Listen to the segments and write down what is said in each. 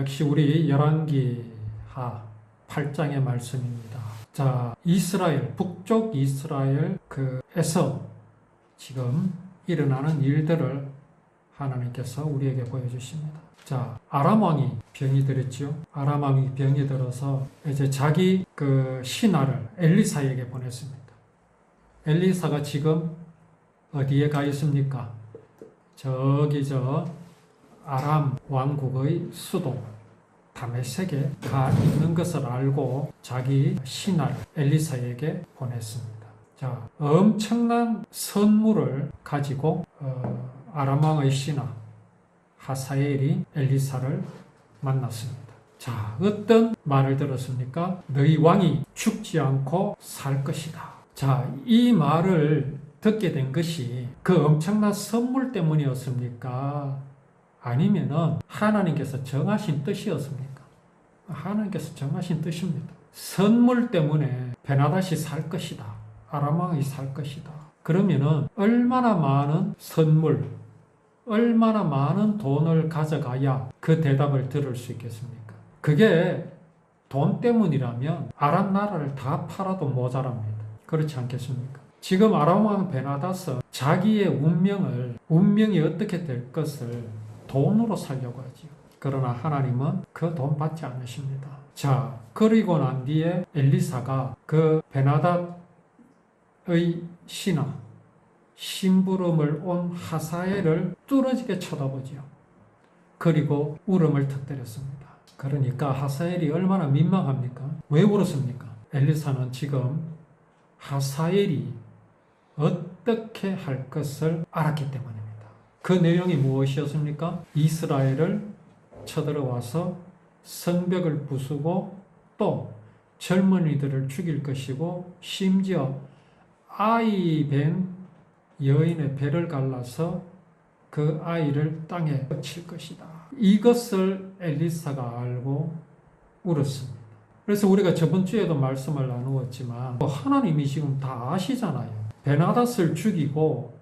역시 우리 열왕기하 8장의 말씀입니다. 자, 이스라엘, 북쪽 이스라엘에서 지금 일어나는 일들을 하나님께서 우리에게 보여주십니다. 자, 아람 왕이 병이 들었죠. 아람 왕이 병이 들어서 이제 자기 신하를 엘리사에게 보냈습니다. 엘리사가 지금 어디에 가 있습니까? 저기 아람 왕국의 수도 다메섹에 가 있는 것을 알고 자기 신하를 엘리사에게 보냈습니다. 자, 엄청난 선물을 가지고 아람 왕의 신하 하사엘이 엘리사를 만났습니다. 자, 어떤 말을 들었습니까? 너희 왕이 죽지 않고 살 것이다. 자, 이 말을 듣게 된 것이 그 엄청난 선물 때문이었습니까? 아니면은 하나님께서 정하신 뜻이었습니까? 하나님께서 정하신 뜻입니다. 선물 때문에 베나닷이 살 것이다. 아람 왕이 살 것이다. 그러면은 얼마나 많은 선물, 얼마나 많은 돈을 가져가야 그 대답을 들을 수 있겠습니까? 그게 돈 때문이라면 아람 나라를 다 팔아도 모자랍니다. 그렇지 않겠습니까? 지금 아람 왕 베나닷은 자기의 운명이 어떻게 될 것을 돈으로 살려고 하지요. 그러나 하나님은 그 돈 받지 않으십니다. 자, 그리고 난 뒤에 엘리사가 그 베나닷의 신하, 심부름을 온 하사엘을 뚫어지게 쳐다보지요. 그리고 울음을 터뜨렸습니다. 그러니까 하사엘이 얼마나 민망합니까? 왜 울었습니까? 엘리사는 지금 하사엘이 어떻게 할 것을 알았기 때문입니다. 그 내용이 무엇이었습니까? 이스라엘을 쳐들어와서 성벽을 부수고 또 젊은이들을 죽일 것이고 심지어 아이 벤 여인의 배를 갈라서 그 아이를 땅에 칠 것이다. 이것을 엘리사가 알고 울었습니다. 그래서 우리가 저번 주에도 말씀을 나누었지만 하나님이 지금 다 아시잖아요. 베나닷을 죽이고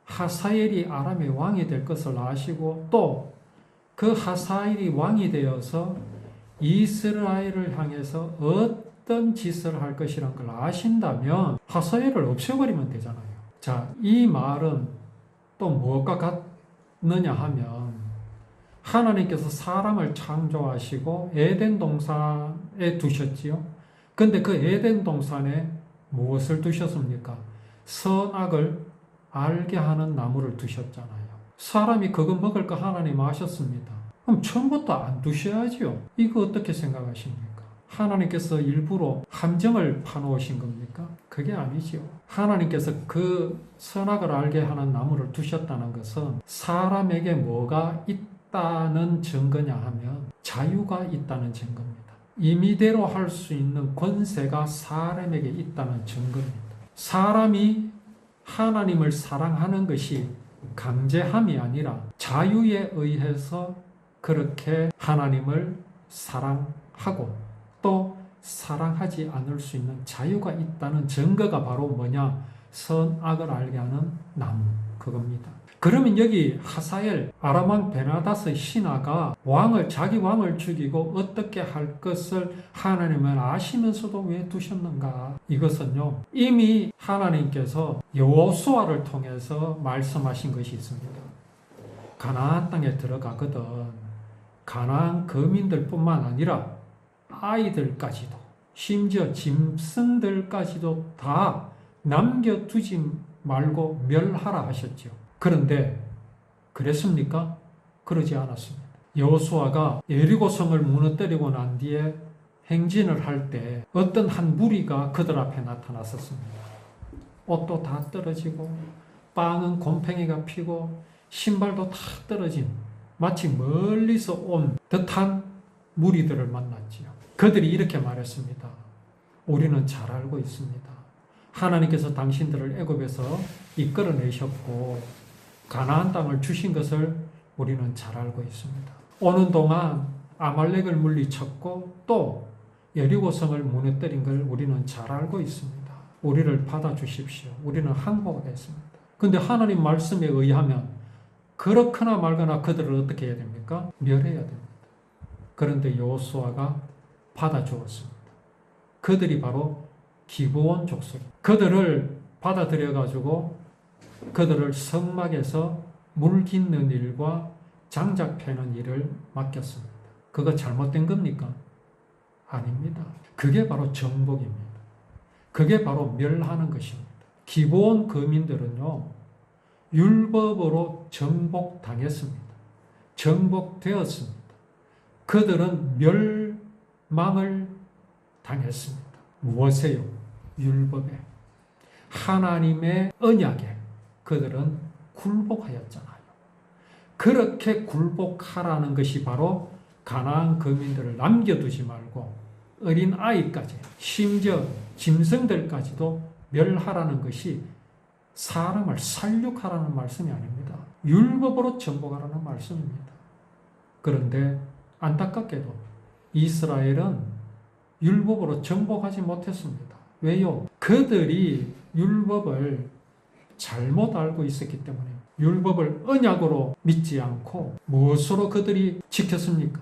하사엘이 아람의 왕이 될 것을 아시고 또 그 하사엘이 왕이 되어서 이스라엘을 향해서 어떤 짓을 할 것이란 걸 아신다면 하사엘을 없애버리면 되잖아요. 자, 이 말은 또 무엇과 같느냐 하면 하나님께서 사람을 창조하시고 에덴 동산에 두셨지요. 근데 그 에덴 동산에 무엇을 두셨습니까? 선악을 알게 하는 나무를 두셨잖아요. 사람이 그거 먹을 거 하나님 아셨습니다. 그럼 처음부터 안 두셔야지요. 이거 어떻게 생각하십니까? 하나님께서 일부러 함정을 파놓으신 겁니까? 그게 아니지요. 하나님께서 그 선악을 알게 하는 나무를 두셨다는 것은 사람에게 뭐가 있다는 증거냐 하면 자유가 있다는 증거입니다. 임의대로 할 수 있는 권세가 사람에게 있다는 증거입니다. 사람이 하나님을 사랑하는 것이 강제함이 아니라 자유에 의해서 그렇게 하나님을 사랑하고 또 사랑하지 않을 수 있는 자유가 있다는 증거가 바로 뭐냐? 선악을 알게 하는 나무, 그겁니다. 그러면 여기 하사엘, 아람 왕 베나닷의 신하가 자기 왕을 죽이고 어떻게 할 것을 하나님은 아시면서도 왜 두셨는가? 이것은요, 이미 하나님께서 여호수아를 통해서 말씀하신 것이 있습니다. 가나안 땅에 들어가거든 가나안 거민들뿐만 아니라 아이들까지도 심지어 짐승들까지도 다 남겨두지 말고 멸하라 하셨죠. 그런데 그랬습니까? 그러지 않았습니다. 여호수아가 여리고성을 무너뜨리고 난 뒤에 행진을 할 때 어떤 한 무리가 그들 앞에 나타났었습니다. 옷도 다 떨어지고 빵은 곰팡이가 피고 신발도 다 떨어진 마치 멀리서 온 듯한 무리들을 만났지요. 그들이 이렇게 말했습니다. 우리는 잘 알고 있습니다. 하나님께서 당신들을 애굽에서 이끌어내셨고 가나안 땅을 주신 것을 우리는 잘 알고 있습니다. 오는 동안 아말렉을 물리쳤고 또 여리고성을 무너뜨린 걸 우리는 잘 알고 있습니다. 우리를 받아주십시오. 우리는 항복했습니다. 근데 하나님 말씀에 의하면 그렇거나 말거나 그들을 어떻게 해야 됩니까? 멸해야 됩니다. 그런데 여호수아가 받아주었습니다. 그들이 바로 기브온 족속. 그들을 받아들여가지고 그들을 성막에서 물 깃는 일과 장작 패는 일을 맡겼습니다. 그거 잘못된 겁니까? 아닙니다. 그게 바로 정복입니다. 그게 바로 멸하는 것입니다. 기브온 거민들은요, 율법으로 정복당했습니다. 정복되었습니다. 그들은 멸망을 당했습니다. 무엇에요? 율법에. 하나님의 언약에 그들은 굴복하였잖아요. 그렇게 굴복하라는 것이 바로 가나안 거민들을 남겨두지 말고 어린 아이까지, 심지어 짐승들까지도 멸하라는 것이 사람을 살육하라는 말씀이 아닙니다. 율법으로 정복하라는 말씀입니다. 그런데 안타깝게도 이스라엘은 율법으로 정복하지 못했습니다. 왜요? 그들이 율법을 잘못 알고 있었기 때문에 율법을 언약으로 믿지 않고 무엇으로 그들이 지켰습니까?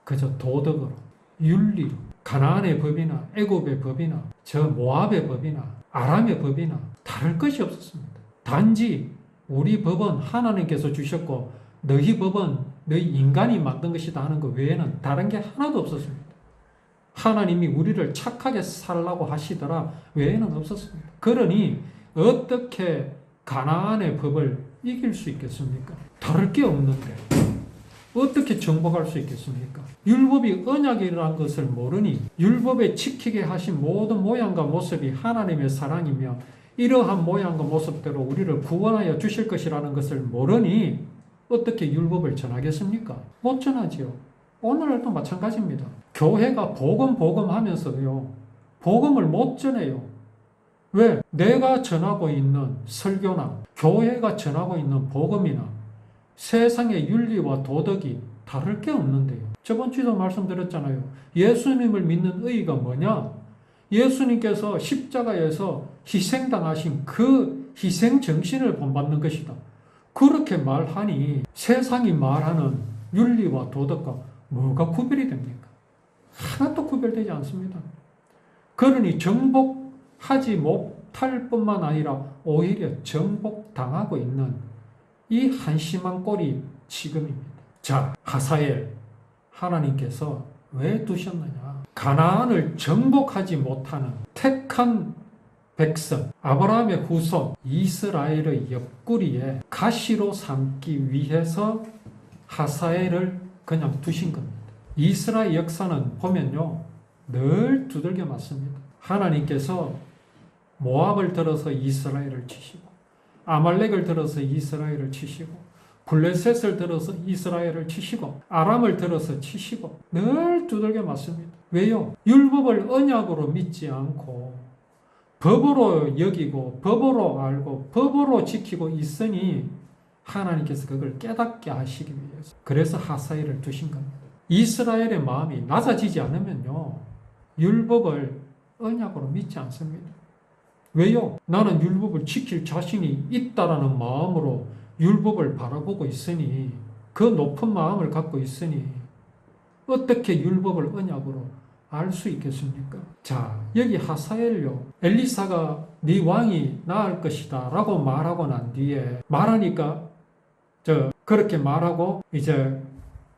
그저 도덕으로, 윤리로, 가나안의 법이나 애굽의 법이나 저 모압의 법이나 아람의 법이나 다를 것이 없었습니다. 단지 우리 법은 하나님께서 주셨고 너희 법은 너희 인간이 만든 것이다 하는 것 외에는 다른 게 하나도 없었습니다. 하나님이 우리를 착하게 살라고 하시더라 외에는 없었습니다. 그러니 어떻게 가나안의 법을 이길 수 있겠습니까? 다를 게 없는데 어떻게 정복할 수 있겠습니까? 율법이 언약이라는 것을 모르니 율법에 지키게 하신 모든 모양과 모습이 하나님의 사랑이며 이러한 모양과 모습대로 우리를 구원하여 주실 것이라는 것을 모르니 어떻게 율법을 전하겠습니까? 못 전하지요. 오늘날도 마찬가지입니다. 교회가 복음 하면서요, 복음을 못 전해요. 왜? 내가 전하고 있는 설교나 교회가 전하고 있는 복음이나 세상의 윤리와 도덕이 다를 게 없는데요. 저번 주에도 말씀드렸잖아요. 예수님을 믿는 의의가 뭐냐? 예수님께서 십자가에서 희생당하신 그 희생 정신을 본받는 것이다. 그렇게 말하니 세상이 말하는 윤리와 도덕과 뭐가 구별이 됩니까? 하나도 구별되지 않습니다. 그러니 정복하지 못할 뿐만 아니라 오히려 정복당하고 있는 이 한심한 꼴이 지금입니다. 자, 하사엘 하나님께서 왜 두셨느냐? 가나안을 정복하지 못하는 택한 백성, 아브라함의 후손 이스라엘의 옆구리에 가시로 삼기 위해서 하사엘을 그냥 두신 겁니다. 이스라엘 역사는 보면요, 늘 두들겨 맞습니다. 하나님께서 모압을 들어서 이스라엘을 치시고 아말렉을 들어서 이스라엘을 치시고 블레셋을 들어서 이스라엘을 치시고 아람을 들어서 치시고 늘 두들겨 맞습니다. 왜요? 율법을 언약으로 믿지 않고 법으로 여기고 법으로 알고 법으로 지키고 있으니 하나님께서 그걸 깨닫게 하시기 위해서 그래서 하사엘을 두신 겁니다. 이스라엘의 마음이 낮아지지 않으면요, 율법을 언약으로 믿지 않습니다. 왜요? 나는 율법을 지킬 자신이 있다라는 마음으로 율법을 바라보고 있으니, 그 높은 마음을 갖고 있으니 어떻게 율법을 언약으로 알 수 있겠습니까? 자, 여기 하사엘요, 엘리사가 네 왕이 나을 것이다 라고 말하고 난 뒤에 말하니까 그렇게 말하고 이제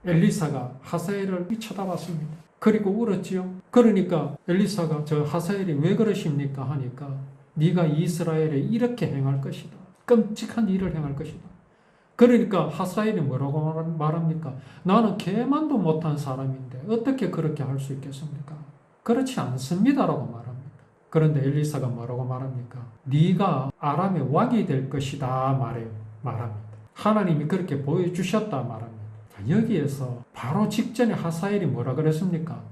엘리사가 하사엘을 쳐다봤습니다. 그리고 울었지요. 그러니까 엘리사가 하사엘이 왜 그러십니까 하니까 네가 이스라엘에 이렇게 행할 것이다. 끔찍한 일을 행할 것이다. 그러니까 하사엘이 뭐라고 말합니까? 나는 개만도 못한 사람인데 어떻게 그렇게 할 수 있겠습니까? 그렇지 않습니다라고 말합니다. 그런데 엘리사가 뭐라고 말합니까? 네가 아람의 왕이 될 것이다 말합니다. 하나님이 그렇게 보여주셨다 말합니다. 여기에서 바로 직전에 하사엘이 뭐라 그랬습니까?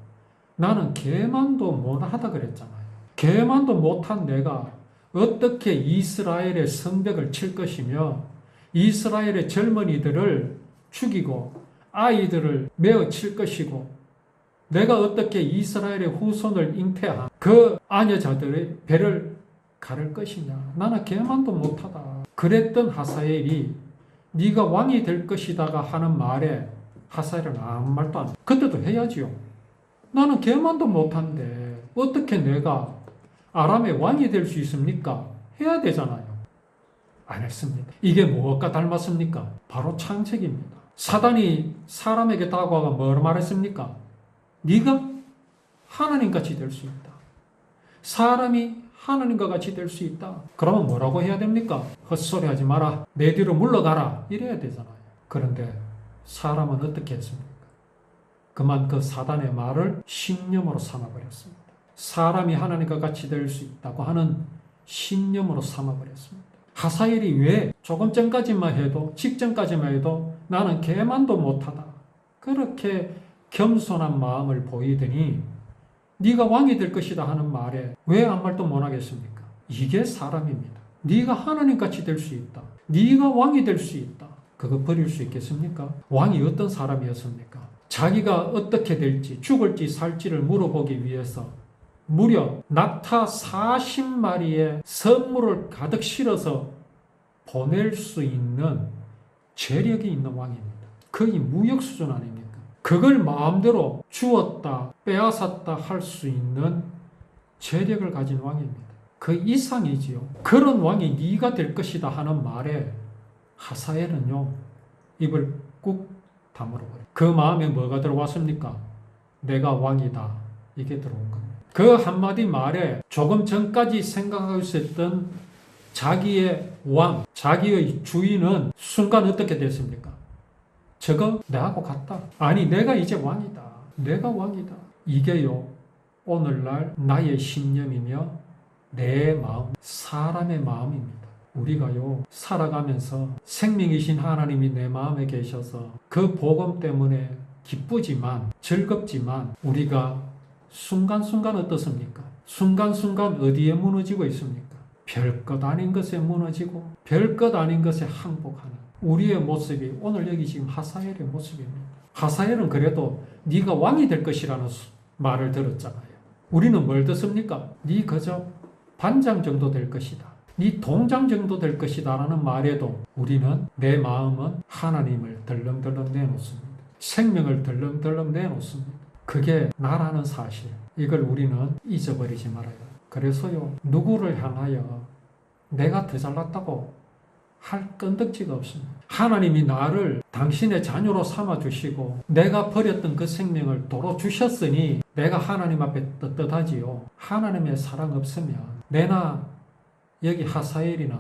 나는 개만도 못하다 그랬잖아요. 개만도 못한 내가 어떻게 이스라엘의 성벽을 칠 것이며 이스라엘의 젊은이들을 죽이고 아이들을 메어 칠 것이고 내가 어떻게 이스라엘의 후손을 잉태한 그 아녀자들의 배를 가를 것이냐. 나는 개만도 못하다. 그랬던 하사엘이 네가 왕이 될 것이다가 하는 말에 하사엘은 아무 말도 안 해. 그때도 해야지요. 나는 계만도 못한데 어떻게 내가 아람의 왕이 될 수 있습니까? 해야 되잖아요. 안 했습니다. 이게 무엇과 닮았습니까? 바로 창세기입니다. 사단이 사람에게 다가와 뭘 말했습니까? 네가 하나님같이 될 수 있다. 사람이 하나님과 같이 될 수 있다. 그러면 뭐라고 해야 됩니까? 헛소리하지 마라. 내 뒤로 물러가라. 이래야 되잖아요. 그런데 사람은 어떻게 했습니까? 그만 그 사단의 말을 신념으로 삼아버렸습니다. 사람이 하나님과 같이 될 수 있다고 하는 신념으로 삼아버렸습니다. 하사엘이 왜 조금 전까지만 해도 직전까지만 해도 나는 계만도 못하다. 그렇게 겸손한 마음을 보이더니 네가 왕이 될 것이다 하는 말에 왜 아무 말도 못 하겠습니까? 이게 사람입니다. 네가 하나님같이 될 수 있다. 네가 왕이 될 수 있다. 그거 버릴 수 있겠습니까? 왕이 어떤 사람이었습니까? 자기가 어떻게 될지 죽을지 살지를 물어보기 위해서 무려 낙타 40마리의 선물을 가득 실어서 보낼 수 있는 재력이 있는 왕입니다. 거의 무역 수준 아닙니까? 그걸 마음대로 주었다 빼앗았다 할 수 있는 재력을 가진 왕입니다. 그 이상이지요. 그런 왕이 네가 될 것이다 하는 말에 하사엘은요 입을 꾹 다물어버려요. 그 마음에 뭐가 들어왔습니까? 내가 왕이다. 이게 들어온 겁니다. 그 한마디 말에 조금 전까지 생각하고 있었던 자기의 왕, 자기의 주인은 순간 어떻게 됐습니까? 저거 내하고 같다. 아니 내가 이제 왕이다. 내가 왕이다. 이게요 오늘날 나의 신념이며 내 마음, 사람의 마음입니다. 우리가요 살아가면서 생명이신 하나님이 내 마음에 계셔서 그 복음 때문에 기쁘지만 즐겁지만 우리가 순간순간 어떻습니까? 순간순간 어디에 무너지고 있습니까? 별것 아닌 것에 무너지고 별것 아닌 것에 항복하는 우리의 모습이 오늘 여기 지금 하사엘의 모습입니다. 하사엘은 그래도 네가 왕이 될 것이라는 말을 들었잖아요. 우리는 뭘 듣습니까? 네 그저 반장 정도 될 것이다. 네 동장 정도 될 것이다 라는 말에도 우리는 내 마음은 하나님을 덜렁덜렁 내놓습니다. 생명을 덜렁덜렁 내놓습니다. 그게 나라는 사실. 이걸 우리는 잊어버리지 말아요. 그래서요 누구를 향하여 내가 더 잘났다고 할 건덕지가 없습니다. 하나님이 나를 당신의 자녀로 삼아주시고 내가 버렸던 그 생명을 도로 주셨으니 내가 하나님 앞에 떳떳하지요. 하나님의 사랑 없으면 내나 여기 하사엘이나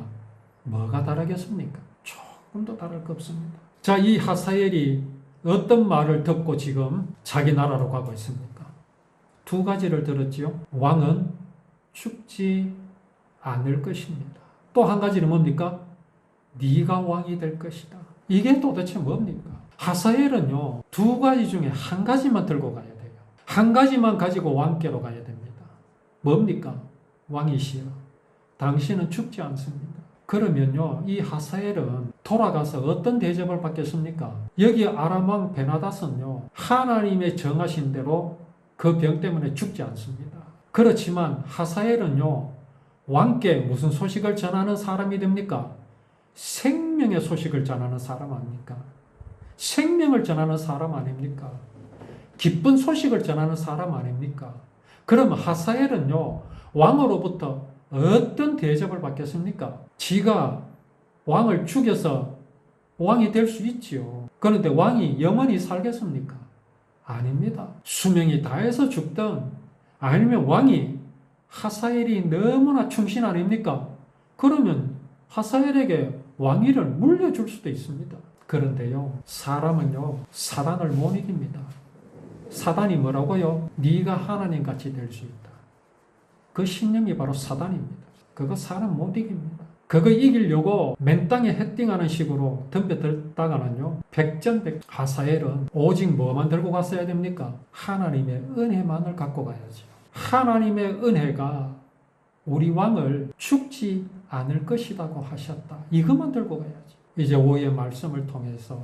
뭐가 다르겠습니까? 조금도 다를 거 없습니다. 자, 이 하사엘이 어떤 말을 듣고 지금 자기 나라로 가고 있습니까? 두 가지를 들었지요. 왕은 죽지 않을 것입니다. 또 한 가지는 뭡니까? 네가 왕이 될 것이다. 이게 도대체 뭡니까? 하사엘은요 두 가지 중에 한 가지만 들고 가야 돼요. 한 가지만 가지고 왕께로 가야 됩니다. 뭡니까? 왕이시여 당신은 죽지 않습니다. 그러면요 이 하사엘은 돌아가서 어떤 대접을 받겠습니까? 여기 아람 왕 베나닷은요 하나님의 정하신 대로 그 병 때문에 죽지 않습니다. 그렇지만 하사엘은요 왕께 무슨 소식을 전하는 사람이 됩니까? 생명의 소식을 전하는 사람 아닙니까? 생명을 전하는 사람 아닙니까? 기쁜 소식을 전하는 사람 아닙니까? 그럼 하사엘은요 왕으로부터 어떤 대접을 받겠습니까? 지가 왕을 죽여서 왕이 될 수 있지요. 그런데 왕이 영원히 살겠습니까? 아닙니다. 수명이 다해서 죽든 아니면 왕이 하사엘이 너무나 충신 아닙니까? 그러면 하사엘에게 왕위를 물려줄 수도 있습니다. 그런데요 사람은요 사단을 못 이깁니다. 사단이 뭐라고요? 네가 하나님같이 될 수 있다. 그 신념이 바로 사단입니다. 그거 사람 못 이깁니다. 그거 이기려고 맨땅에 헤딩하는 식으로 덤벼들다가는요 백전백. 하사엘은 오직 뭐만 들고 갔어야 됩니까? 하나님의 은혜만을 갖고 가야죠. 하나님의 은혜가 우리 왕을 죽지 않을 것이라고 하셨다. 이것만 들고 가야지. 이제 오후의 말씀을 통해서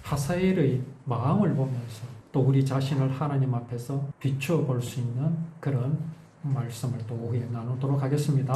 하사엘의 마음을 보면서 또 우리 자신을 하나님 앞에서 비추어 볼 수 있는 그런 말씀을 또 오후에 나누도록 하겠습니다.